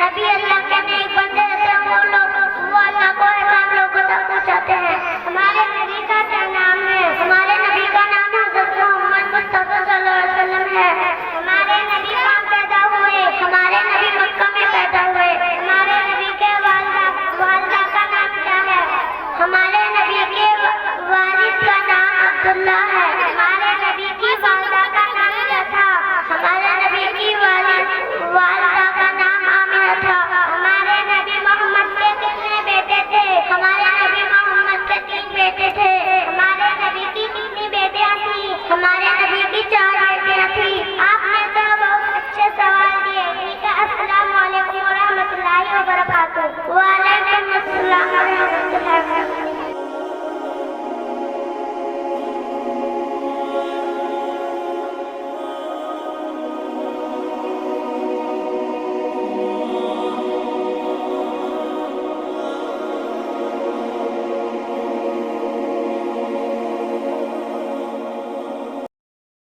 नबी अल्लाह के नेक बंदे थे, वो अल्लाह को हम लोगों तक पहुंचाते हैं। हमारे नबी का क्या नाम है? हमारे नबी का नाम हज़रत मोहम्मद मुस्तफा सल्लल्लाहु अलैहि वसल्लम है। हमारे नबी कहाँ पैदा हुए? हमारे नबी मक्का में पैदा हुए। हमारे नबी के वालिदा का नाम क्या है? हमारे नबी के वालिद का नाम अब्दुल्ला है। हमारे नबी की वालिदा का नाम क्या था? हमारे नबी की वालिदा का नाम आमिना था। हमारे नबी मोहम्मद के कितने बेटे थे? हमारे नबी मोहम्मद के 3 बेटे थे। हमारे नबी की कितनी बेटियां थी? हमारे नबी की 4